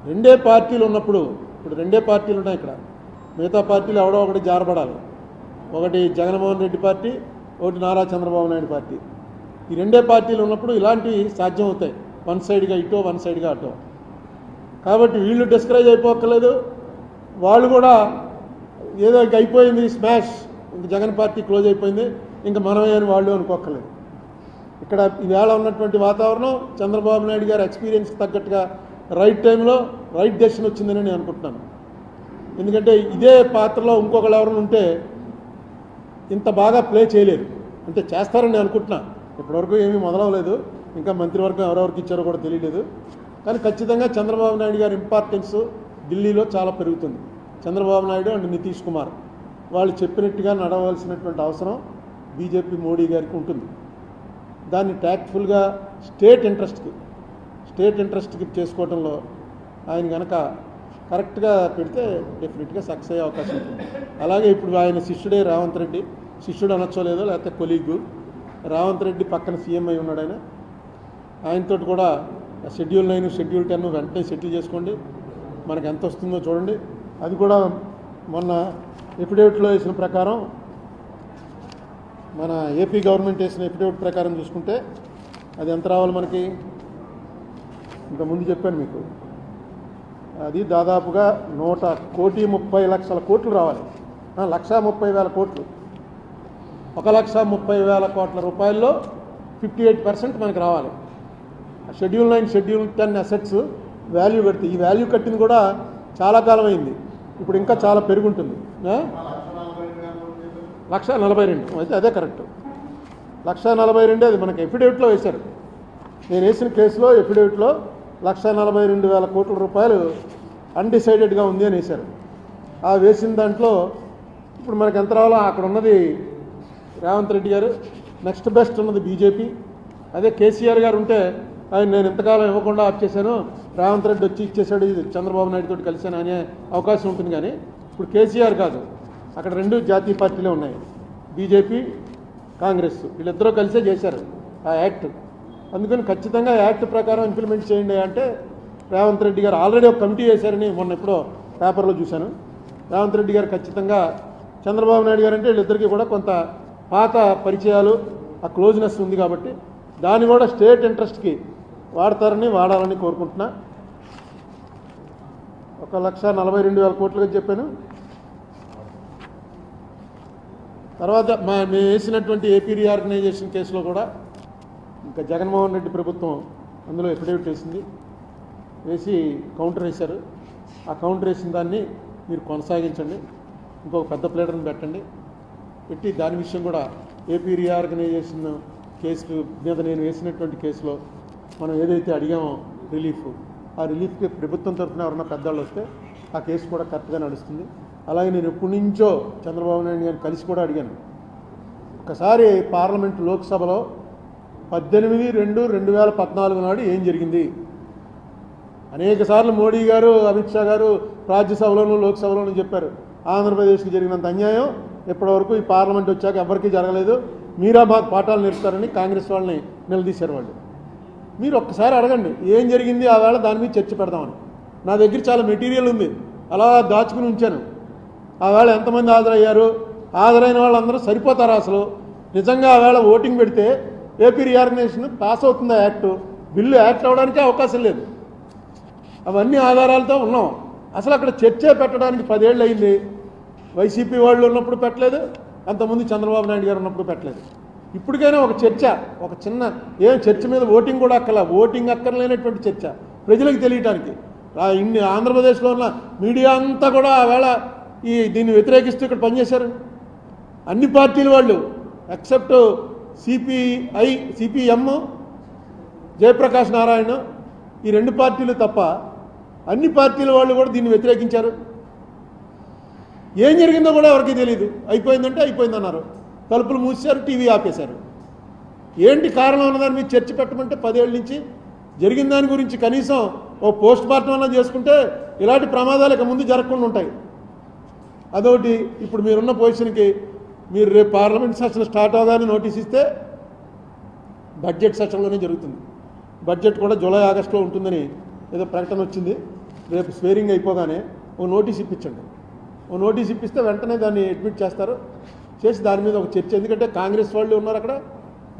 రెండే పార్టీలు ఉన్నప్పుడు, ఇప్పుడు రెండే పార్టీలు ఉన్నాయి ఇక్కడ, మిగతా పార్టీలు ఎవడో ఒకటి జారపడాలి. ఒకటి జగన్మోహన్ రెడ్డి పార్టీ, ఒకటి నారా చంద్రబాబు నాయుడు పార్టీ. ఈ రెండే పార్టీలు ఉన్నప్పుడు ఇలాంటివి సాధ్యం అవుతాయి, వన్ సైడ్గా ఇటో వన్ సైడ్గా అటో. కాబట్టి వీళ్ళు డిస్కరేజ్ అయిపోక్కర్లేదు, వాళ్ళు కూడా ఏదో ఇంక అయిపోయింది స్మాష్, ఇంక జగన్ పార్టీ క్లోజ్ అయిపోయింది, ఇంకా మనమే అని వాళ్ళు అనుకోక్కర్లేదు. ఇక్కడ ఈవేళ ఉన్నటువంటి వాతావరణం చంద్రబాబు నాయుడు గారి ఎక్స్పీరియన్స్కి తగ్గట్టుగా రైట్ టైంలో రైట్ డెసిషన్ వచ్చిందని నేను అనుకుంటున్నాను. ఎందుకంటే ఇదే పాత్రలో ఇంకొకళ్ళు ఎవరైనా ఉంటే ఇంత బాగా ప్లే చేయలేరు. అంటే చేస్తారని నేను అనుకుంటున్నా. ఇప్పటివరకు ఏమీ మొదలవలేదు, ఇంకా మంత్రివర్గం ఎవరెవరికి ఇచ్చారో కూడా తెలియలేదు. కానీ ఖచ్చితంగా చంద్రబాబు నాయుడు గారి ఇంపార్టెన్స్ ఢిల్లీలో చాలా పెరుగుతుంది. చంద్రబాబు నాయుడు అండ్ నితీష్ కుమార్ వాళ్ళు చెప్పినట్టుగా నడవలసినటువంటి అవసరం బీజేపీ మోడీ గారికి ఉంటుంది. దాన్ని ట్యాక్ట్ఫుల్గా స్టేట్ ఇంట్రెస్ట్కి చేసుకోవడంలో ఆయన కనుక కరెక్ట్గా పెడితే డెఫినెట్గా సక్సెస్ అయ్యే అవకాశం ఉంటుంది. అలాగే ఇప్పుడు ఆయన శిష్యుడే రేవంత్ రెడ్డి, శిష్యుడు అనొచ్చో లేదో, లేకపోతే కొలీగు రేవంత్ రెడ్డి పక్కన సీఎం అయి ఉన్నాడు. ఆయనతో కూడా షెడ్యూల్ 9 షెడ్యూల్ 10 వెంటనే సెటిల్ చేసుకోండి, మనకు ఎంత వస్తుందో చూడండి. అది కూడా మొన్న ఎఫిడేవిట్లో వేసిన ప్రకారం, మన ఏపీ గవర్నమెంట్ వేసిన ఎఫిడేవిట్ ప్రకారం చూసుకుంటే అది ఎంత రావాలి మనకి, ఇంతకుముందు చెప్పాను మీకు, అది దాదాపుగా 1,30,00,000 కోట్లు రావాలి. 1,30,000 కోట్లు, 1,30,000 కోట్ల రూపాయల్లో 58% మనకు రావాలి. షెడ్యూల్ 9 షెడ్యూల్ 10 అసెట్స్ వాల్యూ కడితే, ఈ వాల్యూ కట్టింది కూడా చాలా కాలం అయింది, ఇప్పుడు ఇంకా చాలా పెరుగుంటుంది. 1,42,000 అయితే అదే కరెక్ట్, 1,42,000 అది మనకి ఎఫిడేవిట్లో వేశారు. నేను వేసిన కేసులో ఎఫిడేవిట్లో 1,42,000 కోట్ల రూపాయలు అన్డిసైడెడ్గా ఉంది అని వేశారు. ఆ వేసిన దాంట్లో ఇప్పుడు మనకు ఎంత రావాలో అక్కడ ఉన్నది రేవంత్ రెడ్డి గారు, నెక్స్ట్ బెస్ట్ ఉన్నది బీజేపీ. అదే కేసీఆర్ గారు ఉంటే ఆయన నేను ఇంతకాలం ఇవ్వకుండా ఆప్ చేశాను, రేవంత్ రెడ్డి వచ్చి ఇచ్చేసాడు, ఇది చంద్రబాబు నాయుడు తోటి కలిశాను అనే అవకాశం ఉంటుంది. కానీ ఇప్పుడు కేసీఆర్ కాదు, అక్కడ రెండు జాతీయ పార్టీలే ఉన్నాయి, బీజేపీ కాంగ్రెస్, వీళ్ళిద్దరూ కలిసే చేశారు ఆ యాక్ట్. అందుకని ఖచ్చితంగా యాక్ట్ ప్రకారం ఇంప్లిమెంట్ చేయండి అంటే రేవంత్ రెడ్డి గారు ఆల్రెడీ ఒక కమిటీ వేశారని మొన్న ఎప్పుడో పేపర్లో చూశాను. రేవంత్ రెడ్డి గారు ఖచ్చితంగా చంద్రబాబు నాయుడు గారు అంటే వీళ్ళిద్దరికీ కూడా కొంత పాత పరిచయాలు, ఆ క్లోజ్నెస్ ఉంది కాబట్టి దాన్ని కూడా స్టేట్ ఇంట్రెస్ట్కి వాడాలని కోరుకుంటున్నా. 1,42,000 కోట్లుగా చెప్పాను. తర్వాత మేము వేసినటువంటి ఏపీ రీఆర్గనైజేషన్ కేసులో కూడా ఇంకా జగన్మోహన్ రెడ్డి ప్రభుత్వం అందులో ఎఫిడేవిట్ వేసింది, వేసి కౌంటర్ వేశారు. ఆ కౌంటర్ వేసిన దాన్ని మీరు కొనసాగించండి, ఇంకొక పెద్ద ప్లేటర్ని పెట్టి దాని విషయం కూడా ఏపీ రీఆర్గనైజేషన్ కేసు మీద నేను వేసినటువంటి కేసులో మనం ఏదైతే అడిగామో రిలీఫ్, ఆ రిలీఫ్కి ప్రభుత్వం తరఫున ఎవరన్నా పెద్దవాళ్ళు వస్తే ఆ కేసు కూడా కరెక్ట్గా నడుస్తుంది. అలాగే నేను ఎప్పటి నుంచో చంద్రబాబు నాయుడు గారిని కలిసి కూడా అడిగాను. ఒకసారి పార్లమెంట్ లోక్సభలో 18/2/2014 నాడు ఏం జరిగింది, అనేక సార్లు మోడీ గారు అమిత్ షా గారు రాజ్యసభలోనూ లోక్సభలోనూ చెప్పారు, ఆంధ్రప్రదేశ్కి జరిగినంత అన్యాయం ఇప్పటివరకు ఈ పార్లమెంట్ వచ్చాక ఎవరికీ జరగలేదు, మీరా మాకు పాఠాలు నేర్పుతారని కాంగ్రెస్ వాళ్ళని నిలదీశారు వాళ్ళు. మీరు ఒక్కసారి అడగండి ఏం జరిగింది ఆ వేళ, దాని మీద చర్చ పెడదామని. నా దగ్గర చాలా మెటీరియల్ ఉంది, అలా దాచుకుని ఉంచాను. ఆ వేళ ఎంతమంది హాజరయ్యారు, హాజరైన వాళ్ళందరూ సరిపోతారా, అసలు నిజంగా ఆ వేళ ఓటింగ్ పెడితే ఏపీ రీఆర్గనైజేషన్ పాస్ అవుతుందా యాక్ట్, బిల్లు యాక్ట్ అవ్వడానికే అవకాశం లేదు. అవన్నీ ఆధారాలతో ఉన్నాం. అసలు అక్కడ చర్చే పెట్టడానికి 10 ఏళ్ళు అయింది. వైసీపీ వాళ్ళు ఉన్నప్పుడు పెట్టలేదు, అంతకుముందు చంద్రబాబు నాయుడు గారు ఉన్నప్పుడు పెట్టలేదు. ఇప్పటికైనా ఒక చర్చ, ఒక చిన్న చర్చ మీద ఓటింగ్ కూడా ఓటింగ్ అక్కర్లేనటువంటి చర్చ ప్రజలకు తెలియటానికి. ఇన్ని ఆంధ్రప్రదేశ్లో ఉన్న మీడియా అంతా కూడా ఆవేళ దీన్ని వ్యతిరేకిస్తూ ఇక్కడ పనిచేశారు. అన్ని పార్టీల వాళ్ళు ఎక్సెప్ట్ సిపిఎం, జయప్రకాష్ నారాయణ, ఈ 2 పార్టీలు తప్ప అన్ని పార్టీల వాళ్ళు కూడా దీన్ని వ్యతిరేకించారు. ఏం జరిగిందో కూడా ఎవరికి తెలియదు. అయిపోయిందంటే అయిపోయిందన్నారు, తలుపులు మూసారు, టీవీ ఆపేశారు. ఏంటి కారణం అన్నదాని మీద చర్చ పెట్టమంటే 10 ఏళ్ళ నుంచి జరిగిన దాని గురించి కనీసం ఓ పోస్ట్ మార్టం అన్నా చేసుకుంటే ఇలాంటి ప్రమాదాలు ఇక ముందు జరగకుండా ఉంటాయి. అదొకటి. ఇప్పుడు మీరున్న పొజిషన్కి మీరు రేపు పార్లమెంట్ సెషన్ స్టార్ట్ అవగానే నోటీస్ ఇస్తే బడ్జెట్ సెషన్లోనే జరుగుతుంది. బడ్జెట్ కూడా జూలై ఆగస్టులో ఉంటుందని ఏదో ప్రకటన వచ్చింది. రేపు స్వేరింగ్ అయిపోగానే ఒక నోటీస్ ఇప్పించండి. ఒక నోటీస్ ఇప్పిస్తే వెంటనే దాన్ని అడ్మిట్ చేస్తారు, చేసి దాని మీద ఒక చర్చ. ఎందుకంటే కాంగ్రెస్ వాళ్ళు ఉన్నారు అక్కడ,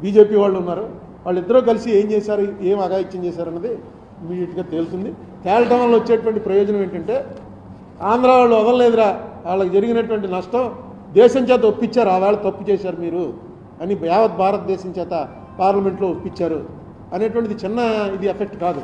బీజేపీ వాళ్ళు ఉన్నారు, వాళ్ళిద్దరూ కలిసి ఏం చేశారు, ఏం అఘాయిత్యం చేశారన్నది ఇమీడియట్గా తేలుతుంది. తేలటం వల్ల వచ్చేటువంటి ప్రయోజనం ఏంటంటే ఆంధ్ర వాళ్ళు వదలలేదురా, వాళ్ళకి జరిగినటువంటి నష్టం దేశం చేత ఒప్పించారు, ఆ వేళ తప్పు చేశారు మీరు అని యావత్ భారతదేశం చేత పార్లమెంట్లో ఒప్పించారు అనేటువంటిది చిన్న ఇది ఎఫెక్ట్ కాదు.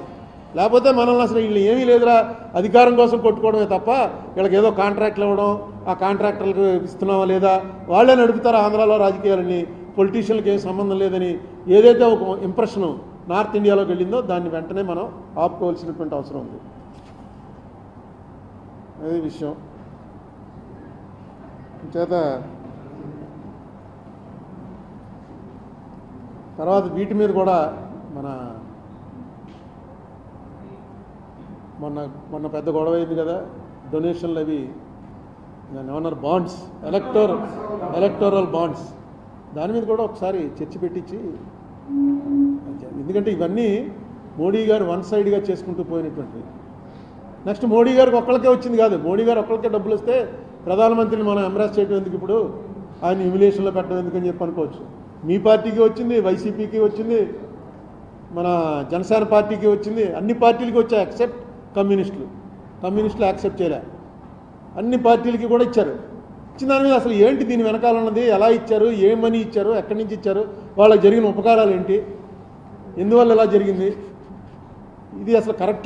లేకపోతే మనల్ని అసలు వీళ్ళు ఏమీ లేదురా అధికారం కోసం కొట్టుకోవడమే తప్ప వీళ్ళకి ఏదో కాంట్రాక్ట్లు ఇవ్వడం, ఆ కాంట్రాక్టర్లకు ఇస్తున్నావా లేదా, వాళ్ళే నడుపుతారు ఆంధ్రాలో రాజకీయాలని, పొలిటీషియన్లకు ఏం సంబంధం లేదని ఏదైతే ఒక ఇంప్రెషన్ నార్త్ ఇండియాలోకి వెళ్ళిందో దాన్ని వెంటనే మనం ఆపుకోవాల్సినటువంటి అవసరం ఉంది. అదే విషయం చేత తర్వాత వీటి మీద కూడా మొన్న పెద్ద గొడవ అయింది కదా, డొనేషన్లు అవి దాన్ని ఏమన్నారు, బాండ్స్, ఎలక్టోరల్ బాండ్స్, దాని మీద కూడా ఒకసారి చర్చ పెట్టించి, ఎందుకంటే ఇవన్నీ మోడీ గారు వన్ సైడ్గా చేసుకుంటూ పోయినటువంటివి. నెక్స్ట్ మోడీ గారికి ఒక్కళ్ళకే వచ్చింది కాదు, మోడీ గారు ఒక్కళ్ళకే డబ్బులు వస్తే ప్రధానమంత్రిని మనం ఎంబ్రాస్ చేయడం ఎందుకు, ఇప్పుడు ఆయన హ్యూమిలియేషన్లో పెట్టడం ఎందుకని చెప్పి అనుకోవచ్చు. మీ పార్టీకి వచ్చింది, వైసీపీకి వచ్చింది, మన జనసేన పార్టీకి వచ్చింది, అన్ని పార్టీలకి వచ్చాయి ఎక్సెప్ట్ కమ్యూనిస్టులు యాక్సెప్ట్ చేయలే. అన్ని పార్టీలకి కూడా ఇచ్చారు. ఇచ్చిన దాని మీద అసలు ఏంటి దీని వెనకాల ఉన్నది, ఎలా ఇచ్చారు, ఏ మనీ ఇచ్చారు, ఎక్కడి నుంచి ఇచ్చారు, వాళ్ళకి జరిగిన ఉపకారాలు ఏంటి, ఎందువల్ల ఎలా జరిగింది, ఇది అసలు కరెక్ట్